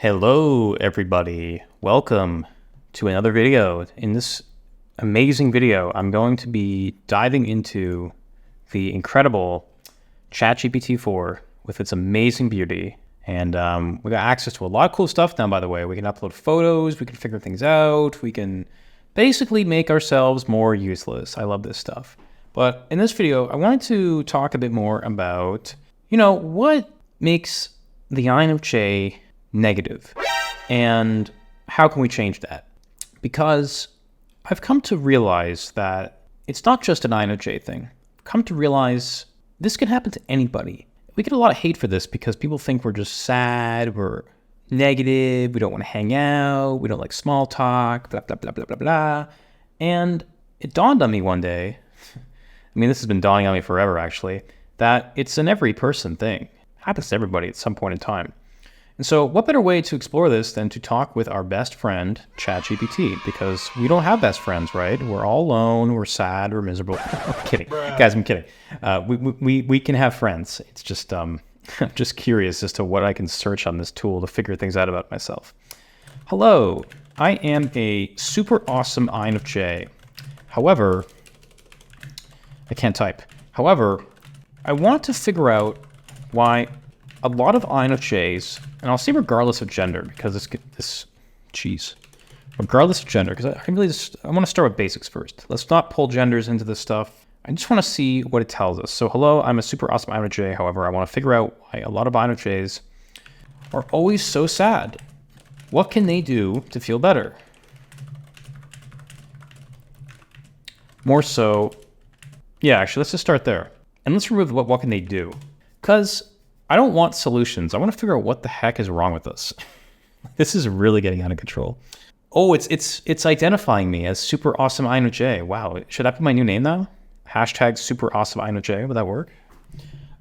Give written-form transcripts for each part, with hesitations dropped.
Hello, everybody. Welcome to another video. In this amazing video, I'm going to be diving into the incredible ChatGPT 4 with its amazing beauty. And we got access to a lot of cool stuff now, by the way. We can upload photos, we can figure things out, we can basically make ourselves more useless. I love this stuff. But in this video, I wanted to talk a bit more about, what makes the INFJ negative and how can we change that? Because I've come to realize that it's not just an INFJ thing. I've come to realize this can happen to anybody. We get a lot of hate for this because people think we're just sad, we're negative, we don't want to hang out, we don't like small talk, blah, blah, blah, blah, blah, blah. And it dawned on me one day, this has been dawning on me forever actually, that it's an every person thing. It happens to everybody at some point in time. And so what better way to explore this than to talk with our best friend, ChatGPT, because we don't have best friends, right? We're all alone, we're sad, we're miserable. I'm kidding. Guys, I'm kidding. We can have friends. It's just, I'm just curious as to what I can search on this tool to figure things out about myself. Hello, I am a super awesome INFJ. However, I can't type. However, I want to figure out why a lot of INFJs, and I'll say regardless of gender, because regardless of gender, because I want to start with basics first. Let's not pull genders into this stuff. I just want to see what it tells us. So hello, I'm a super awesome INFJ. However, I want to figure out why a lot of INFJs are always so sad. What can they do to feel better? More so, yeah, actually, let's just start there. And let's remove what can they do? Because I don't want solutions. I want to figure out what the heck is wrong with us. This is really getting out of control. Oh, it's identifying me as super awesome INFJ. Wow, should I put my new name now? Hashtag super awesome INFJ, would that work?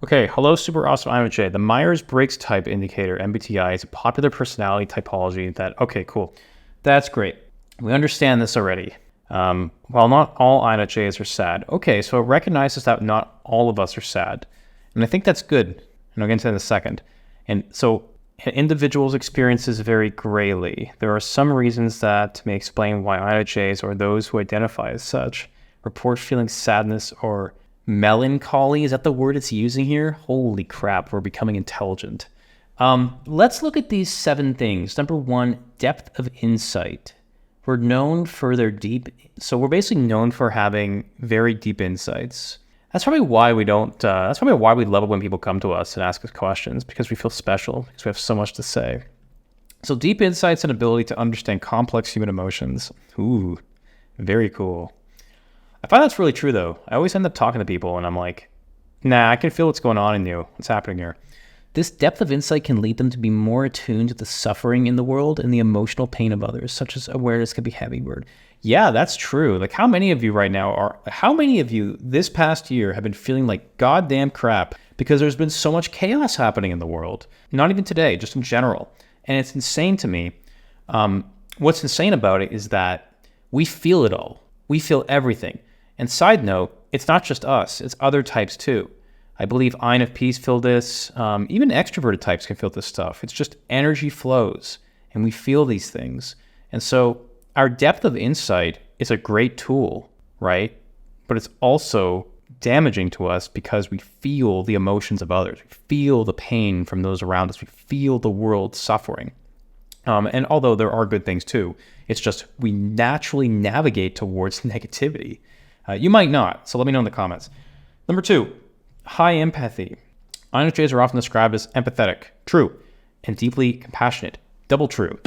Okay, hello super awesome INFJ. The Myers-Briggs type indicator, MBTI, is a popular personality typology that, okay, cool. That's great. We understand this already. While not all INFJs are sad. Okay, so it recognizes that not all of us are sad. And I think that's good. And I'll get into that in a second. And so an individual's experiences vary greatly. There are some reasons that may explain why INFJs, or those who identify as such, report feeling sadness or melancholy. Is that the word it's using here? Holy crap, we're becoming intelligent. Let's look at these 7 things. Number 1, depth of insight. We're known for their so we're basically known for having very deep insights. That's probably why we don't, that's probably why we love it when people come to us and ask us questions, because we feel special, because we have so much to say. So deep insights and ability to understand complex human emotions. Ooh, very cool. I find that's really true though. I always end up talking to people and I'm like, nah, I can feel what's going on in you. What's happening here? This depth of insight can lead them to be more attuned to the suffering in the world and the emotional pain of others, such as awareness can be a heavy word. Yeah, that's true. Like how many of you this past year have been feeling like goddamn crap because there's been so much chaos happening in the world? Not even today, just in general. And it's insane to me. What's insane about it is that we feel it all. We feel everything. And side note, it's not just us, it's other types too. I believe INFPs feel this. Even extroverted types can feel this stuff. It's just energy flows and we feel these things. And so our depth of insight is a great tool, right? But it's also damaging to us because we feel the emotions of others. We feel the pain from those around us. We feel the world suffering. And although there are good things too, it's just we naturally navigate towards negativity. You might not, so let me know in the comments. Number 2, high empathy. INFJs are often described as empathetic, true, and deeply compassionate, double true.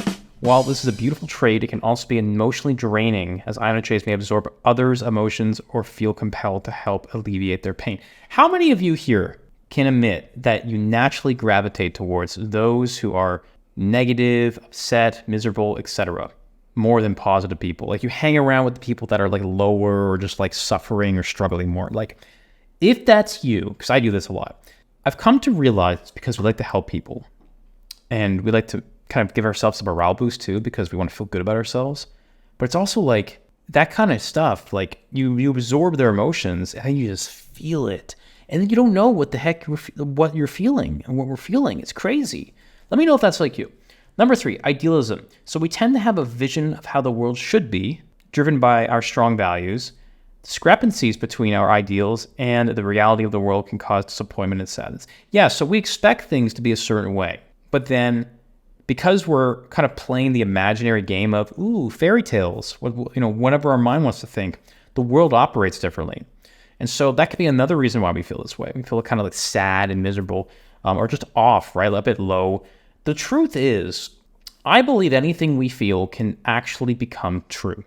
While this is a beautiful trait, it can also be emotionally draining, as INFJs may absorb others' emotions or feel compelled to help alleviate their pain. How many of you here can admit that you naturally gravitate towards those who are negative, upset, miserable, etc., more than positive people? Like you hang around with the people that are like lower or just like suffering or struggling more. Like if that's you, because I do this a lot, I've come to realize it's because we like to help people and we like to kind of give ourselves a morale boost too, because we want to feel good about ourselves. But it's also like that kind of stuff, like you absorb their emotions and you just feel it. And then you don't know what the heck what you're feeling and what we're feeling. It's crazy. Let me know if that's like you. Number 3, idealism. So we tend to have a vision of how the world should be, driven by our strong values. Discrepancies between our ideals and the reality of the world can cause disappointment and sadness. Yeah, so we expect things to be a certain way, but then because we're kind of playing the imaginary game of, fairy tales, whatever our mind wants to think, the world operates differently. And so that could be another reason why we feel this way. We feel kind of like sad and miserable, or just off, right? A bit low. The truth is, I believe anything we feel can actually become true.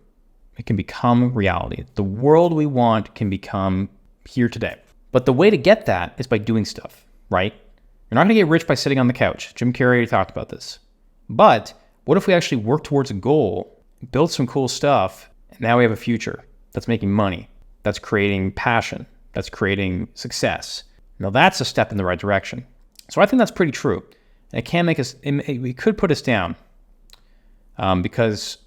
It can become reality. The world we want can become here today. But the way to get that is by doing stuff, right? You're not going to get rich by sitting on the couch. Jim Carrey talked about this. But what if we actually work towards a goal, build some cool stuff, and now we have a future that's making money, that's creating passion, that's creating success. Now that's a step in the right direction. So I think that's pretty true. And it can make us, it could put us down because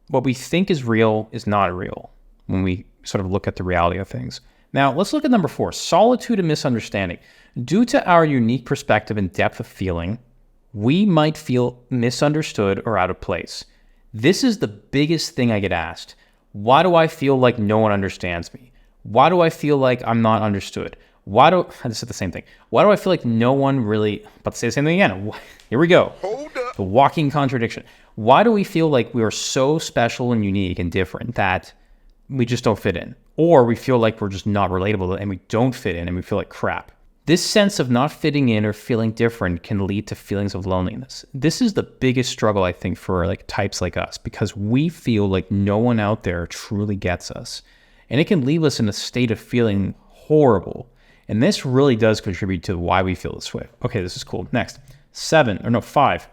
what we think is real is not real when we sort of look at the reality of things. Now, let's look at number 4, solitude and misunderstanding. Due to our unique perspective and depth of feeling, we might feel misunderstood or out of place. This is the biggest thing I get asked. Why do I feel like no one understands me? Why do I feel like I'm not understood? I just said the same thing. Why do I feel like no one really, about to say the same thing again. Here we go. Hold up. The walking contradiction. Why do we feel like we are so special and unique and different that we just don't fit in? Or we feel like we're just not relatable and we don't fit in and we feel like crap. This sense of not fitting in or feeling different can lead to feelings of loneliness. This is the biggest struggle, I think, for like types like us, because we feel like no one out there truly gets us. And it can leave us in a state of feeling horrible. And this really does contribute to why we feel this way. Okay, this is cool. Next, 5,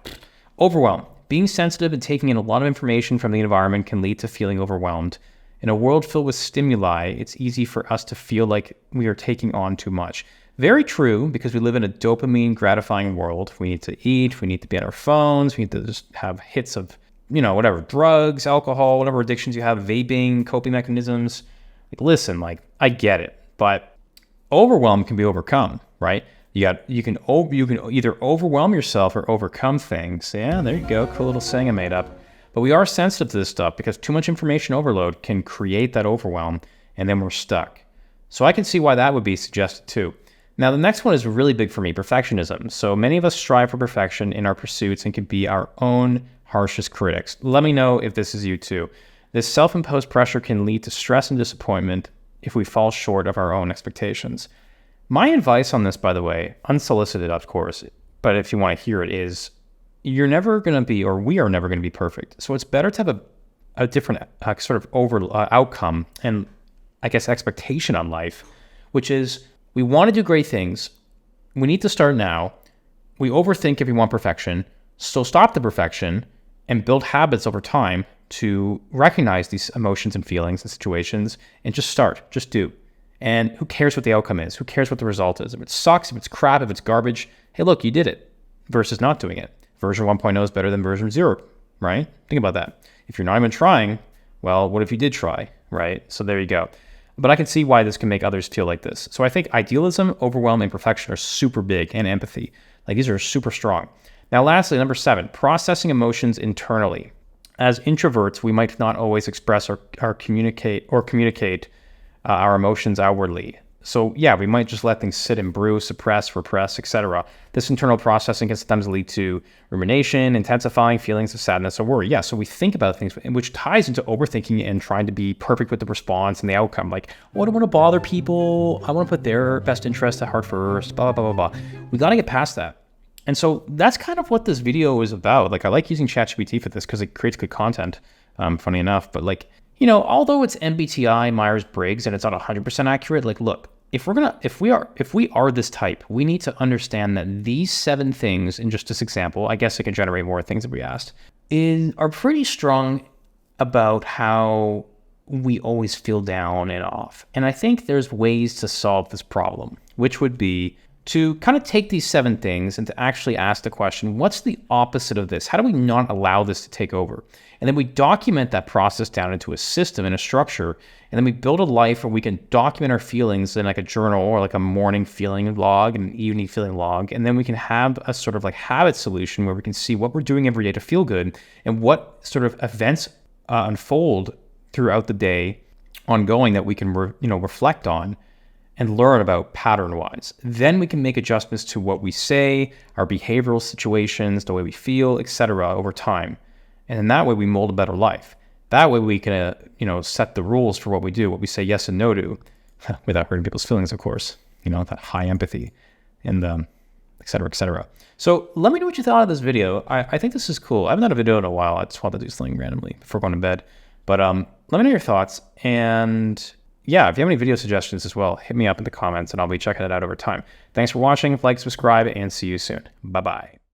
overwhelm. Being sensitive and taking in a lot of information from the environment can lead to feeling overwhelmed. In a world filled with stimuli, it's easy for us to feel like we are taking on too much. Very true, because we live in a dopamine gratifying world. We need to eat, we need to be on our phones, we need to just have hits of, whatever, drugs, alcohol, whatever addictions you have, vaping, coping mechanisms. Like, listen, I get it, but overwhelm can be overcome, right? You can either overwhelm yourself or overcome things. Yeah, there you go. Cool little saying I made up. But we are sensitive to this stuff because too much information overload can create that overwhelm, and then we're stuck. So I can see why that would be suggested too. Now, the next one is really big for me, perfectionism. So many of us strive for perfection in our pursuits and can be our own harshest critics. Let me know if this is you too. This self-imposed pressure can lead to stress and disappointment if we fall short of our own expectations. My advice on this, by the way, unsolicited, of course, but if you want to hear it, is you're never going to be, or we are never going to be perfect. So it's better to have a different sort of outcome and, I guess, expectation on life, which is we want to do great things. We need to start now. We overthink if we want perfection. So stop the perfection and build habits over time to recognize these emotions and feelings and situations and just start, just do. And who cares what the outcome is? Who cares what the result is? If it sucks, if it's crap, if it's garbage, hey, look, you did it versus not doing it. Version 1.0 is better than version 0, right? Think about that. If you're not even trying, well, what if you did try, right? So there you go. But I can see why this can make others feel like this. So I think idealism, overwhelm, and perfection are super big, and empathy. Like, these are super strong. Now, lastly, number 7, processing emotions internally. As introverts, we might not always express or communicate our emotions outwardly. So yeah, we might just let things sit and brew, suppress, repress, etc. This internal processing can sometimes lead to rumination, intensifying feelings of sadness or worry. Yeah, so we think about things, which ties into overthinking and trying to be perfect with the response and the outcome. Like, oh, I don't want to bother people. I want to put their best interest at heart first, blah, blah, blah, blah. We got to get past that. And so that's kind of what this video is about. Like, I like using ChatGPT for this because it creates good content, funny enough. But like, although it's MBTI, Myers-Briggs, and it's not 100% accurate, like, look, if we are this type, we need to understand that these 7 things, in just this example, I guess it can generate more things if we asked, are pretty strong about how we always feel down and off. And I think there's ways to solve this problem, which would be to kind of take these 7 things and to actually ask the question, what's the opposite of this? How do we not allow this to take over? And then we document that process down into a system and a structure. And then we build a life where we can document our feelings in like a journal or like a morning feeling log and an evening feeling log. And then we can have a sort of like habit solution where we can see what we're doing every day to feel good and what sort of events unfold throughout the day ongoing that we can reflect on and learn about pattern-wise. Then we can make adjustments to what we say, our behavioral situations, the way we feel, etc. over time. And in that way, we mold a better life. That way we can, set the rules for what we do, what we say yes and no to, without hurting people's feelings, of course. That high empathy and etc., etc. So let me know what you thought of this video. I think this is cool. I haven't done a video in a while. I just wanted to do something randomly before going to bed. But let me know your thoughts. And yeah, if you have any video suggestions as well, hit me up in the comments and I'll be checking it out over time. Thanks for watching. Like, subscribe, and see you soon. Bye-bye.